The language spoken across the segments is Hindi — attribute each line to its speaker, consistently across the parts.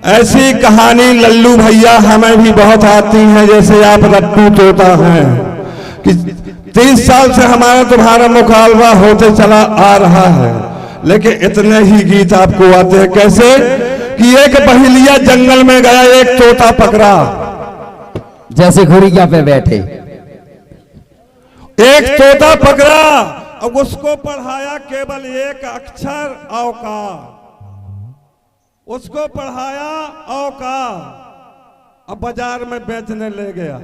Speaker 1: ऐसी कहानी लल्लू भैया हमें भी बहुत आती है, जैसे आप रट्टू तोता हैं कि 30 साल से हमारा तुम्हारा मुकाबला होते चला आ रहा है, लेकिन इतने ही गीत आपको आते हैं। कैसे कि एक बहेलिया जंगल में गया, एक तोता पकड़ा,
Speaker 2: जैसे घुड़िया पे बैठे
Speaker 1: एक तोता पकड़ा और उसको पढ़ाया केवल एक अक्षर औकार, उसको पढ़ाया औकार, अब बाजार में बेचने ले गया।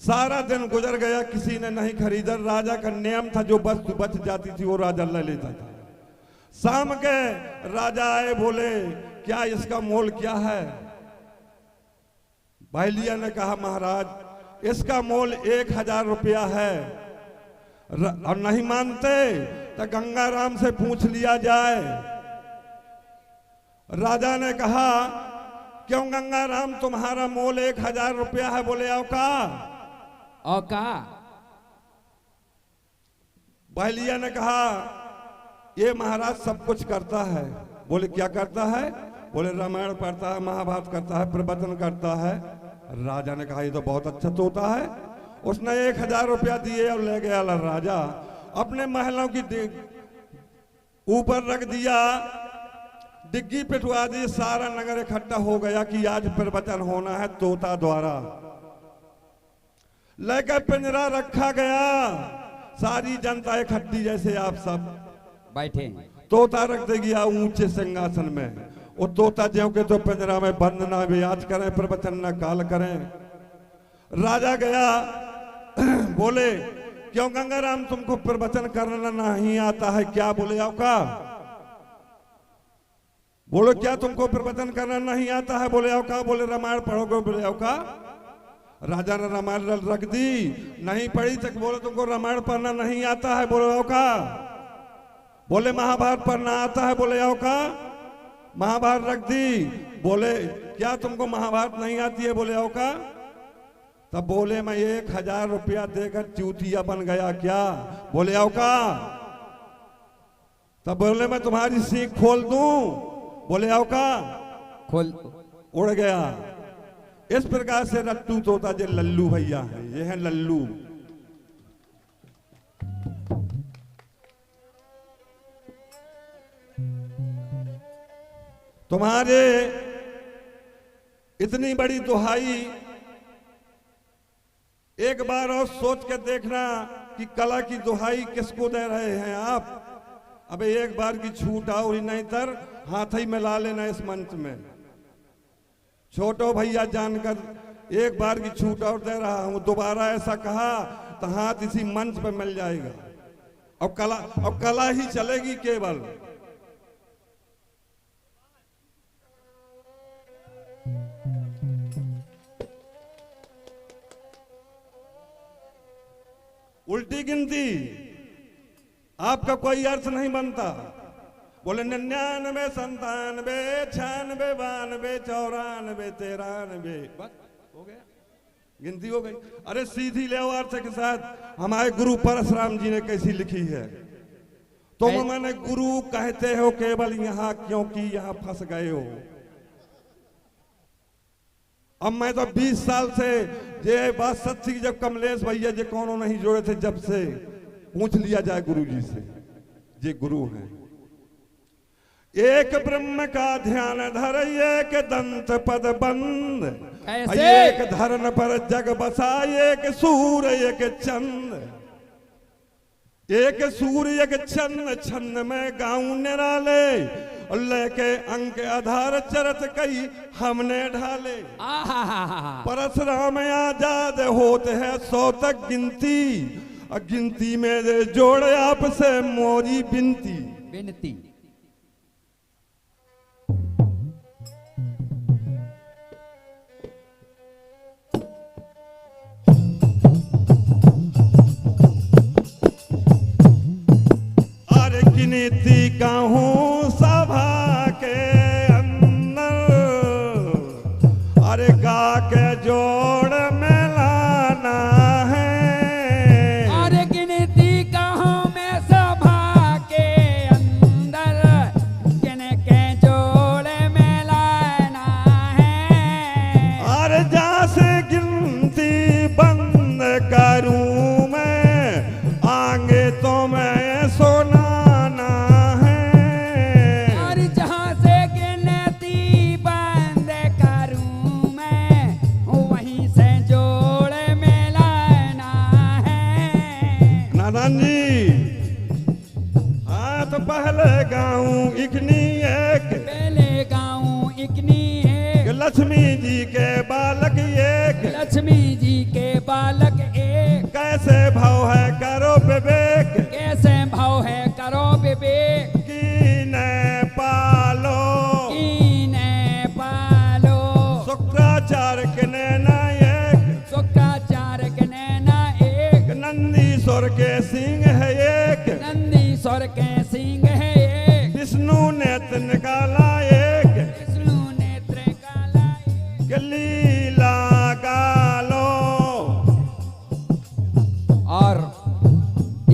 Speaker 1: सारा दिन गुजर गया, किसी ने नहीं खरीदा। राजा का नियम था जो वस्तु बच जाती थी वो राजा ले लेता था। शाम के राजा आए, बोले क्या इसका मोल क्या है? बहेलिया ने कहा महाराज इसका मोल 1000 रुपया है, और नहीं मानते तो गंगाराम से पूछ लिया जाए। राजा ने कहा क्यों गंगाराम तुम्हारा मोल 1000 रुपया है? बोले औका। बहेलिया ने कहा ये महाराज सब कुछ करता है। बोले क्या करता है? बोले रामायण पढ़ता है, महाभारत करता है, प्रवचन करता है। राजा ने कहा ये तो बहुत अच्छा तोता है। उसने 1000 रुपया दिए और ले गया। राजा अपने महलों की ऊपर रख दिया, डिग्गी पिटवा दी। सारा नगर इकट्ठा हो गया कि आज प्रवचन होना है तोता द्वारा। लेकर पिंजरा रखा गया, सारी जनता इकट्ठी जैसे आप सब
Speaker 2: बैठे।
Speaker 1: तोता रख दे गया ऊंचे सिंहासन में। वो तोता ज्यों के तो पिंजरा में बंद ना ब्याज करें, प्रवचन ना काल करें। राजा गया, बोले क्यों गंगाराम तुमको प्रवचन करना नहीं आता है क्या? बोले औका। बोलो क्या तुमको प्रवचन करना नहीं आता है? बोले औका। बोले रामायण पढ़ोगे? बोले औका। राजा ने रामायण रख दी, नहीं पढ़ी तक। बोले तुमको रामायण पढ़ना नहीं आता है? बोले औका। बोले महाभारत पढ़ना आता है? बोले औका। महाभारत रख दी। बोले क्या तुमको महाभारत नहीं आती है? बोले औका। तब बोले मैं 1000 रुपया देकर चूतिया बन गया क्या? बोले औका। तब बोले मैं तुम्हारी सीख खोल दूं? बोले औका।
Speaker 2: खोल।
Speaker 1: उड़ गया। इस प्रकार से रट्टू तोता जो लल्लू भैया है, ये है लल्लू। तुम्हारे इतनी बड़ी दुहाई, एक बार और सोच के देखना कि कला की दुहाई किसको दे रहे हैं आप। अबे एक बार की छूट आओ, नहीं तर हाथ ही मिला लेना इस मंच में। छोटो भैया जानकर एक बार की छूट और दे रहा हूं, दोबारा ऐसा कहा तो हाथ इसी मंच पर मिल जाएगा। अब कला ही चलेगी केवल। उल्टी गिनती आपका कोई अर्थ नहीं बनता। बोले 99 97 96 92 94 93, बस हो गया, गिनती हो गई। अरे सीधी ले अर्थ के साथ। हमारे गुरु परशुराम जी ने कैसी लिखी है, तुम मैंने गुरु कहते हो केवल यहाँ क्योंकि यहाँ फंस गए हो। अब मैं तो 20 साल से ये बात सच्ची, जब कमलेश भैया जी कौनों नहीं जोड़े थे, जब से पूछ लिया जाए गुरु जी से, ये गुरु हैं। एक ब्रह्म का ध्यान धर, एक दंत पद बंद, एक धरन पर जग बसा, एक सूर्य एक चंद, एक सूर्य एक चंद, छंद में गाऊं निराले, और लेके अंक आधार चरत कई हमने ढाले। परशुराम आजाद होते हैं 100 तक गिनती, और गिनती में जोड़े आपसे मोरी बिनती। अरे गिनती कहूँ सभा के अंदर, अरे गा के जोड़ में लाना है।
Speaker 2: अरे गिनती कहूँ मैं सभा के अंदर,
Speaker 1: इकनी एक,
Speaker 2: पहले गाऊं इकनी एक,
Speaker 1: लक्ष्मी जी के बालक एक,
Speaker 2: लक्ष्मी जी के बालक एक,
Speaker 1: कैसे भाव है करो विवेक,
Speaker 2: कैसे भाव है करो विवेक,
Speaker 1: कीने पालो,
Speaker 2: कीने पालो,
Speaker 1: शुक्राचार्य के नैना एक,
Speaker 2: शुक्राचार्य के नैना एक,
Speaker 1: नंदीश्वर के सिंह है एक,
Speaker 2: नंदीश्वर के सिंह है एक,
Speaker 1: विष्णु नेत्र निकाला एक,
Speaker 2: विष्णु नेत्र काला एक।
Speaker 1: लीला गालो।
Speaker 2: और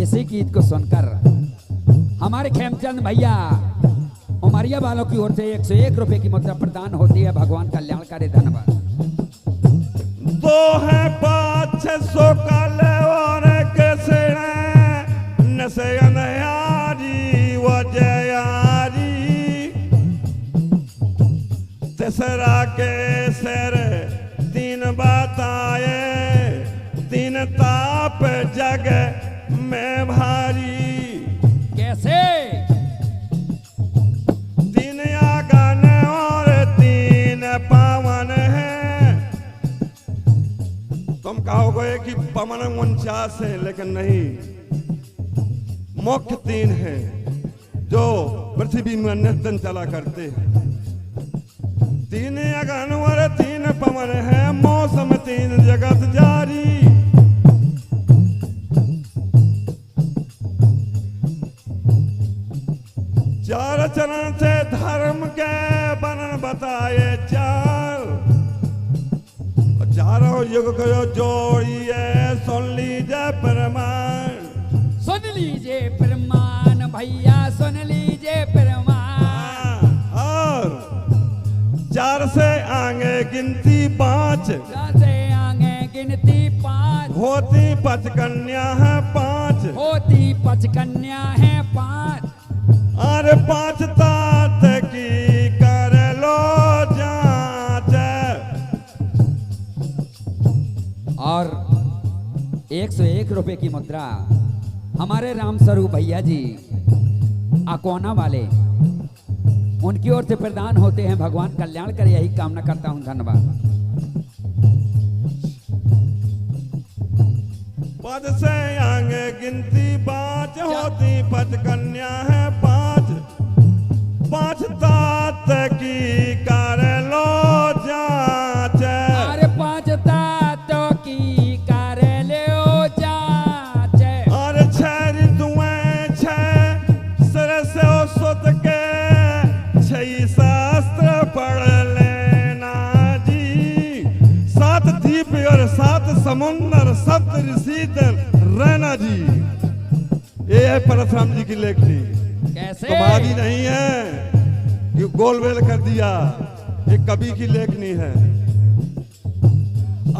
Speaker 2: इसी गीत को सुनकर हमारे खेमचंद भैया उमरिया वालों की ओर से 101 रुपए की मुद्रा प्रदान होती है। भगवान कल्याणकारी, धन्यवाद।
Speaker 1: दो है 500 काले और कैसे नसे अनयारी वजयारी, तीसरा के सिर 3 बताए, 3 ताप जग में भारी,
Speaker 2: कैसे
Speaker 1: 3 आगन और 3 पावन है। तुम कहोगे कि पवन 49 है, लेकिन नहीं, मुख्य 3 है जो पृथ्वी में नित्य चला करते हैं। 3 अगन और 3 पवन है, मौसम 3 जगत जारी। चार चरण से धर्म के वर्णन बताए, चारों युग को जोड़िए, सुन लीजिए प्रमाण,
Speaker 2: सुन लीजिए प्रमाण भैया, सुन लीजिए प्रमाण।
Speaker 1: और 4 से आगे गिनती 5,
Speaker 2: से आगे गिनती 5,
Speaker 1: होती 5 कन्या है 5,
Speaker 2: होती 5 कन्या है 5,
Speaker 1: अरे 5 तात की कर लो जांच।
Speaker 2: और 101 रुपए की मुद्रा हमारे राम स्वरूप भैया जी अकोना वाले, उनकी ओर से प्रदान होते हैं। भगवान कल्याण करे, यही कामना करता हूं, धन्यवाद।
Speaker 1: 5 से आगे गिनती 5, होती 5 कन्या है 5, 5 तात की कर लो जांच।
Speaker 2: अरे 5 तातों की कर लो जांच।
Speaker 1: और 6 ऋतुएं 6 सरस सुत के 6 शास्त्र पढ़ लेना जी, 7 द्वीप और 7 समुंदर, 7 ऋषि रहना जी। ये है परशुराम जी की लेखनी,
Speaker 2: कैसे
Speaker 1: तुम्हारी नहीं है कि गोलमेल कर दिया, ये कवि की लेखनी है।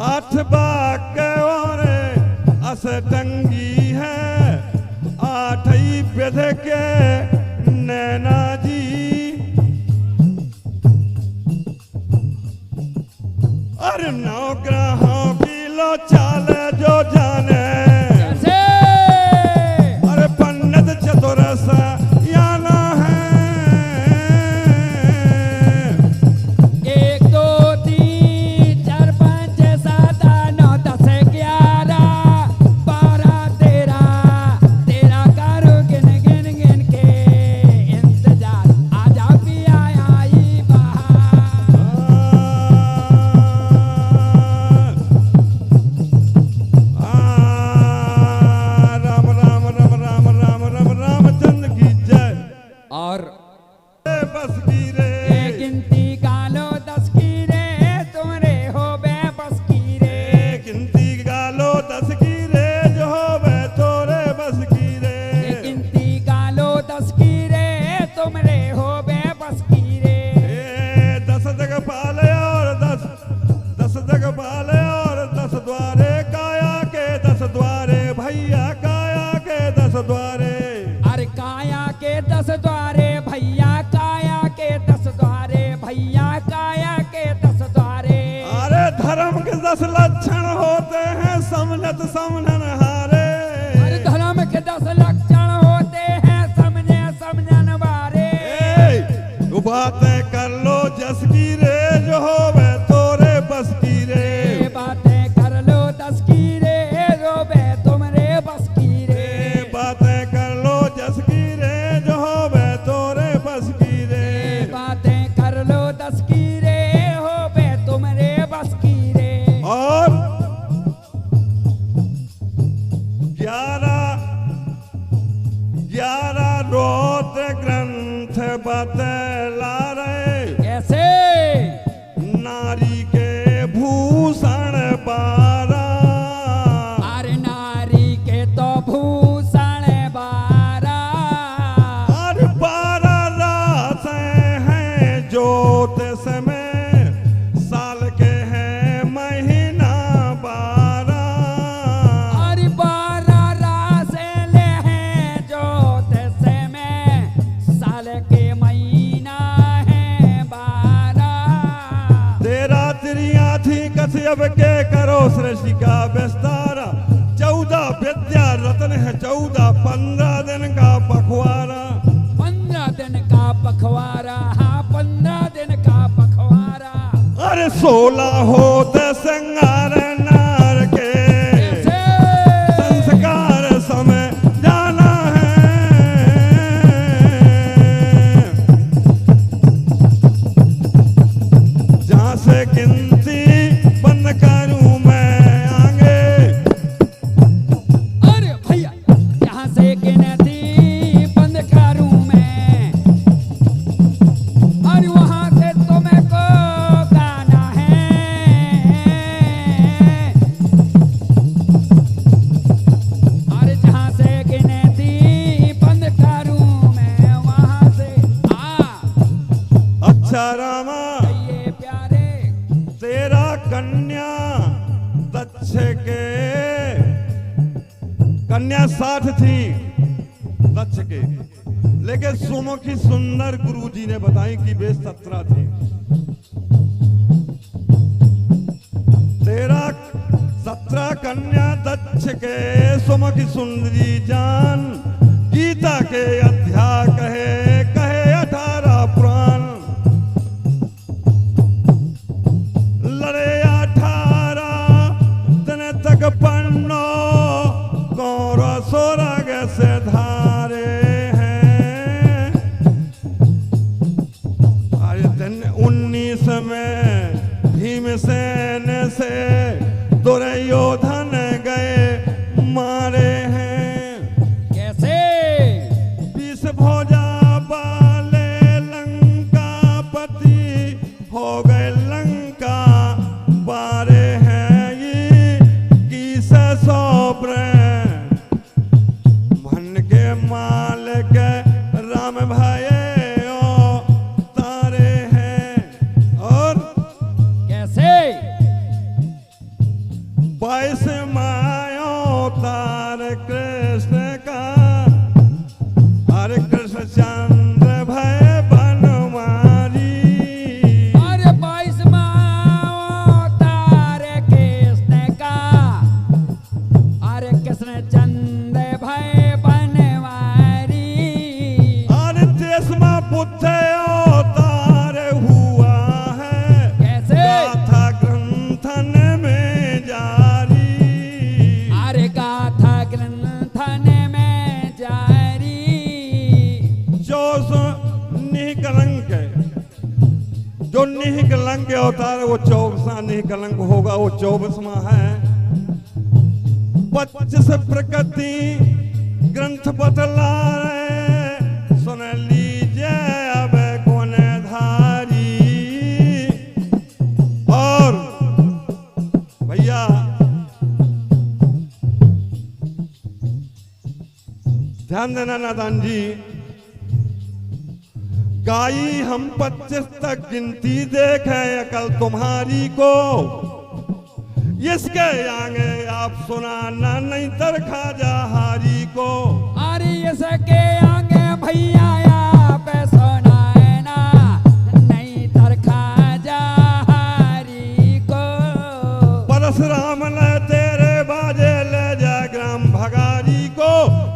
Speaker 1: 8 वाक्य और अष्टंगी है, 8 ही वेद के नैना जी। अरे 9 ग्रहों की लो चाल जो जाने,
Speaker 2: कैसे
Speaker 1: अरे पंडित चतुरस याना है।
Speaker 2: 1 2 3 4 5 6 7 8 9 10 11 12 13 करो गिन गिन गिन के इंतजार, आजा पिया आई बहार।
Speaker 1: राम राम राम राम राम राम रामचंद्र की जय।
Speaker 2: और
Speaker 1: बस की रे
Speaker 2: गिनती गालो 10 की रे, तुमरे हो बे बस की रे।
Speaker 1: गिनती गालो 10 की रे, जो होवे तोरे बस की रे।
Speaker 2: गिनती गालो 10 की रे, तुमरे हो बे बस की रे।
Speaker 1: 10 जग पाले और 10 जग पाले और 10 द्वारे, काया के 10 द्वारे भैया, काया के 10 द्वारे।
Speaker 2: अरे काया के 10 द्वारे भैया, काया के 10 द्वारे भैया, काया के 10 द्वारे।
Speaker 1: अरे धर्म के 10 लक्षण होते हैं, समझत समझन हारे।
Speaker 2: अरे धर्म के 10 लक्षण होते हैं, समझे समझन वारे।
Speaker 1: बातें कर लो जस की रे जो होवे तोरे बस की रे।
Speaker 2: बातें कर लो 10 की रे रोबे तुमरे बस की रे।
Speaker 1: बातें कर लो जस की रे जो होवे तोरे बस की रे।
Speaker 2: बातें कर लो 10 की रे होबे तुमरे बस की रे।
Speaker 1: और 11 रौद्र ग्रंथ बतला रहे
Speaker 2: कैसे?
Speaker 1: नारी के भूषण 12।
Speaker 2: अरे नारी के तो भूषण 12।
Speaker 1: और 12 रासें हैं ज्योतिष में, साल के हैं महीना 12।
Speaker 2: अरे 12 रासें ले हैं ज्योतिष में, साल के महीना है 12।
Speaker 1: तेरा तिरिया थी कश्यप के करो सृष्टि का विस्तारा। 14 विद्या रत्न है 14, 15 दिन का पखवाड़ा।
Speaker 2: 15 दिन का पखवाड़ा, हाँ 15 दिन का पखवाड़ा।
Speaker 1: अरे 16 होते श्रृंगार नार के,
Speaker 2: कैसे?
Speaker 1: संस्कार समय जाना है। जहाँ से गिनती बंद करूं मैं आगे।
Speaker 2: अरे भैया यहाँ से गिनती बंद करूं मैं, और वहाँ से तुम्हें को गाना है। अरे जहाँ से गिनती बंद करूं मैं वहाँ से
Speaker 1: अच्छा रामा,
Speaker 2: ये प्यारे।
Speaker 1: तेरा कन्या दक्ष के कन्या 60 थी दक्ष के, लेकिन सुमुखी सुंदर गुरुजी ने बताई कि वे 17 थी। तेरा 17 कन्या दक्ष के सुमुखी सुंदरी जान, गीता के अध्याय कहे 18 पुराण। लड़े 18 दिन तक पन्नो कौर सोरग से धारे हैं। अरे दिन 19 में भीमसेन से दुर्योधन गए मारे हैं।
Speaker 2: कैसे?
Speaker 1: 20 भोजा वाले लंकापति हो गए लंका बारे हैं। ये किस सौप्र मन के मालिक राम भाई ओ तारे हैं। और
Speaker 2: कैसे?
Speaker 1: 22 मायो तार कृष्ण का। हरे कृष्ण चंद्र भय बनवारी।
Speaker 2: अरे 22 अवतार कृष्ण का। अरे कृष्ण चंद्र भय बनवारी।
Speaker 1: अरे 23वां बुद्ध अवतार हुआ है,
Speaker 2: कैसे?
Speaker 1: गाथा ग्रंथन में जारी।
Speaker 2: अरे गाथा ग्रंथन में जारी।
Speaker 1: निकलंक जो निकलंक अवतार है वो 24वां निकलंक होगा, वो 24वां है। 25 प्रकृति ग्रंथ बतला रहे, सुन लीजिए अब कौन धारी। और भैया ध्यान देना नादान जी, गाई हम 25 तक गिनती देखें अकल तुम्हारी को। इसके आगे आप सुनाना नहीं तरखा जहारी को।
Speaker 2: अरे इसके आगे भैया आप सुनाना नहीं तरखा जहारी को।
Speaker 1: परशुराम ने तेरे बाजे ले जा ग्राम भगारी को।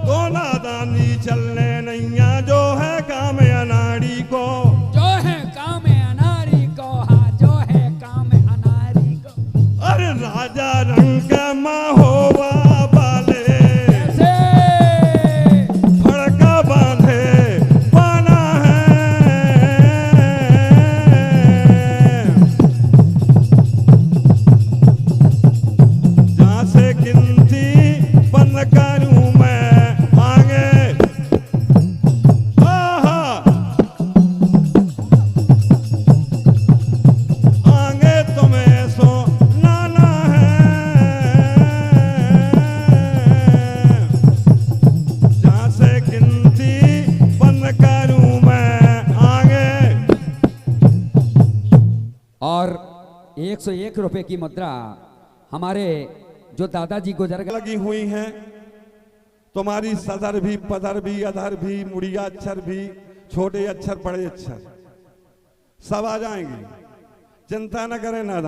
Speaker 1: तो नादानी चलने नैया जो है काम अनाड़ी को।
Speaker 2: जो और 101 रुपए की मुद्रा हमारे जो दादाजी गुजर गए
Speaker 1: लगी हुई हैं। तुम्हारी सदर भी, पदर भी, अधर भी, मुड़िया अक्षर भी, छोटे अक्षर बड़े अक्षर सब आ जाएंगे, चिंता न करें ना।